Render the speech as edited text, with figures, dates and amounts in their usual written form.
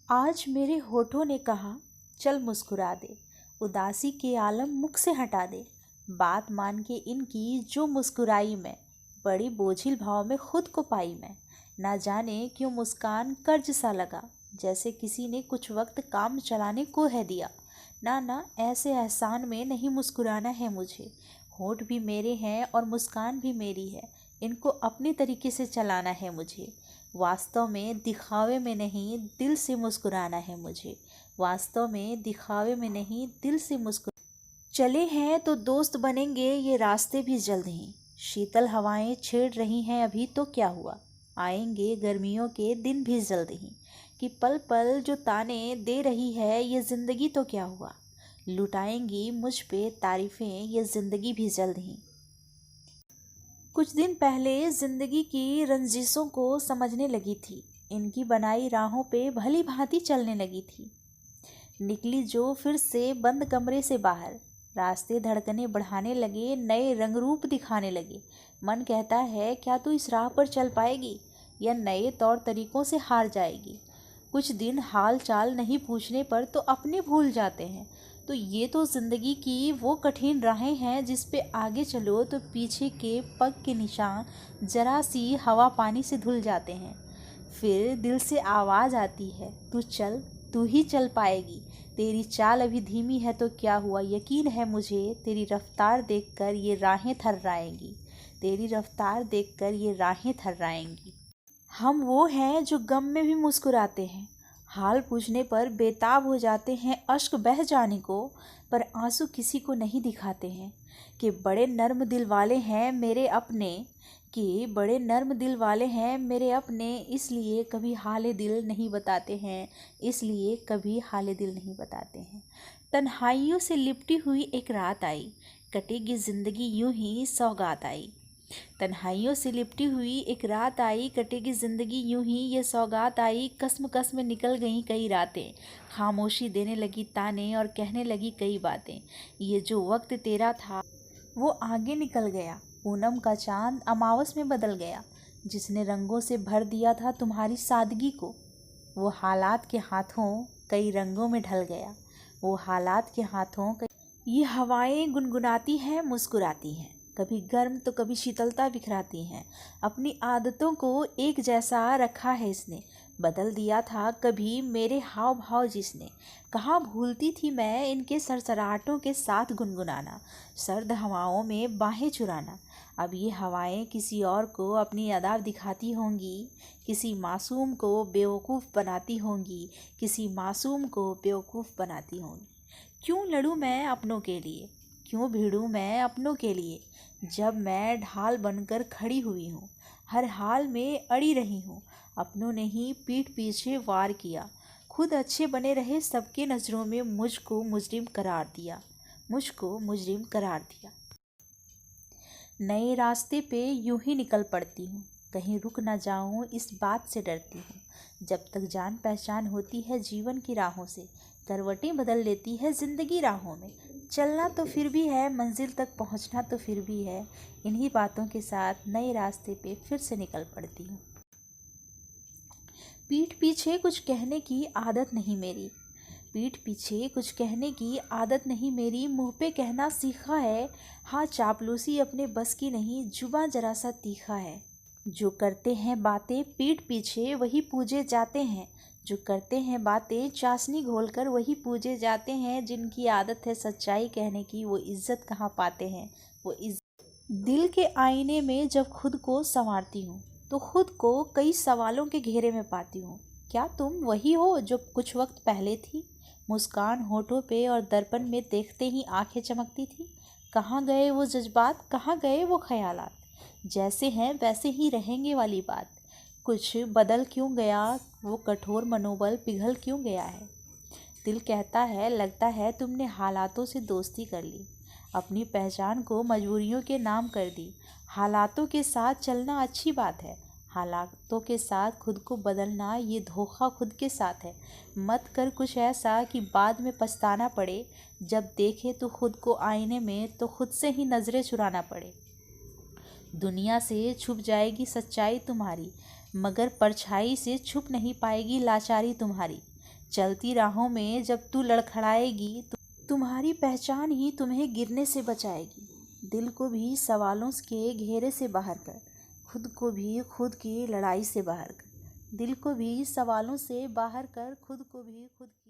आज मेरे होठों ने कहा, चल मुस्कुरा दे, उदासी के आलम मुख से हटा दे। बात मान के इनकी जो मुस्कुराई मैं, बड़ी बोझिल भाव में खुद को पाई मैं। ना जाने क्यों मुस्कान कर्ज सा लगा, जैसे किसी ने कुछ वक्त काम चलाने को है दिया। ना ना, ऐसे एहसान में नहीं मुस्कुराना है मुझे। होठ भी मेरे हैं और मुस्कान भी मेरी है, इनको अपने तरीके से चलाना है मुझे। वास्तव में दिखावे में नहीं, दिल से मुस्कुराना है मुझे। वास्तव में दिखावे में नहीं, दिल से मुस्कुरा। चले हैं तो दोस्त बनेंगे ये रास्ते भी जल्द ही। शीतल हवाएं छेड़ रही हैं अभी तो क्या हुआ, आएंगे गर्मियों के दिन भी जल्द ही। कि पल पल जो ताने दे रही है ये जिंदगी तो क्या हुआ, लुटाएंगी मुझ पे तारीफें ये जिंदगी भी जल्द ही। कुछ दिन पहले जिंदगी की रंजिशों को समझने लगी थी, इनकी बनाई राहों पे भली भांति चलने लगी थी। निकली जो फिर से बंद कमरे से बाहर, रास्ते धड़कने बढ़ाने लगे, नए रंग रूप दिखाने लगे। मन कहता है क्या तू इस राह पर चल पाएगी या नए तौर तरीकों से हार जाएगी। कुछ दिन हाल चाल नहीं पूछने पर तो अपने भूल जाते हैं। तो ये तो ज़िंदगी की वो कठिन राहें हैं जिस पे आगे चलो तो पीछे के पग के निशान जरा सी हवा पानी से धुल जाते हैं। फिर दिल से आवाज़ आती है, तू चल, तू ही चल पाएगी। तेरी चाल अभी धीमी है तो क्या हुआ, यकीन है मुझे तेरी रफ्तार देखकर ये राहें थर्राएंगी। तेरी रफ्तार देखकर ये राहें थर्राएंगी। हम वो हैं जो गम में भी मुस्कुराते हैं, हाल पूछने पर बेताब हो जाते हैं अश्क बह जाने को, पर आंसू किसी को नहीं दिखाते हैं। कि बड़े नर्म दिल वाले हैं मेरे अपने, कि बड़े नर्म दिल वाले हैं मेरे अपने, इसलिए कभी हाले दिल नहीं बताते हैं, इसलिए कभी हाले दिल नहीं बताते हैं। तन्हाइयों से लिपटी हुई एक रात आई, कटेगी ज़िंदगी यूं ही सौगात आई। तन्हाइयों से लिपटी हुई एक रात आई, कटेगी ज़िंदगी यूं ही ये सौगात आई। कसम कसम निकल गई कई रातें, खामोशी देने लगी ताने और कहने लगी कई बातें। ये जो वक्त तेरा था वो आगे निकल गया, पूनम का चांद अमावस में बदल गया। जिसने रंगों से भर दिया था तुम्हारी सादगी को, वो हालात के हाथों कई रंगों में ढल गया। वो हालात के हाथों ये हवाएं गुनगुनाती हैं मुस्कुराती हैं, कभी गर्म तो कभी शीतलता बिखराती हैं। अपनी आदतों को एक जैसा रखा है इसने, बदल दिया था कभी मेरे हाव भाव जिसने। कहाँ भूलती थी मैं इनके सरसराहटों के साथ गुनगुनाना, सर्द हवाओं में बाहें चुराना। अब ये हवाएं किसी और को अपनी अदा दिखाती होंगी, किसी मासूम को बेवकूफ़ बनाती होंगी, किसी मासूम को बेवकूफ़ बनाती होंगी। क्यों लड़ूं मैं अपनों के लिए, क्यों भिड़ूं मैं अपनों के लिए, जब मैं ढाल बनकर खड़ी हुई हूँ, हर हाल में अड़ी रही हूँ। अपनों ने ही पीठ पीछे वार किया, खुद अच्छे बने रहे सबके नज़रों में मुझको मुजरिम करार दिया, मुझको मुजरिम करार दिया। नए रास्ते पे यूं ही निकल पड़ती हूँ, कहीं रुक ना जाऊँ इस बात से डरती हूँ। जब तक जान पहचान होती है जीवन की राहों से, करवटें बदल लेती है ज़िंदगी राहों में। चलना तो फिर भी है, मंजिल तक पहुँचना तो फिर भी है। इन्हीं बातों के साथ नए रास्ते पे फिर से निकल पड़ती हूँ। पीठ पीछे कुछ कहने की आदत नहीं मेरी, पीठ पीछे कुछ कहने की आदत नहीं मेरी, मुंह पे कहना सीखा है। हाँ, चापलूसी अपने बस की नहीं, जुबां जरा सा तीखा है। जो करते हैं बातें पीठ पीछे वही पूजे जाते हैं, जो करते हैं बातें चाशनी घोलकर वही पूजे जाते हैं। जिनकी आदत है सच्चाई कहने की वो इज्जत कहाँ पाते हैं, वो इज्जत। दिल के आईने में जब खुद को संवारती हूँ तो खुद को कई सवालों के घेरे में पाती हूँ। क्या तुम वही हो जो कुछ वक्त पहले थी, मुस्कान होठों पे और दर्पण में देखते ही आंखें चमकती थी। कहाँ गए वो जज्बात, कहाँ गए वो ख्यालात, जैसे हैं वैसे ही रहेंगे वाली बात। कुछ बदल क्यों गया वो कठोर मनोबल, पिघल क्यों गया है। दिल कहता है लगता है तुमने हालातों से दोस्ती कर ली, अपनी पहचान को मजबूरियों के नाम कर दी। हालातों के साथ चलना अच्छी बात है, हालातों के साथ खुद को बदलना ये धोखा खुद के साथ है। मत कर कुछ ऐसा कि बाद में पछताना पड़े, जब देखे तो खुद को आईने में तो खुद से ही नज़रें चुराना पड़े। दुनिया से छुप जाएगी सच्चाई तुम्हारी, मगर परछाई से छुप नहीं पाएगी लाचारी तुम्हारी। चलती राहों में जब तू लड़खड़ाएगी तो तुम्हारी पहचान ही तुम्हें गिरने से बचाएगी। दिल को भी सवालों के घेरे से बाहर कर, खुद को भी खुद की लड़ाई से बाहर कर। दिल को भी सवालों से बाहर कर, खुद को भी खुद की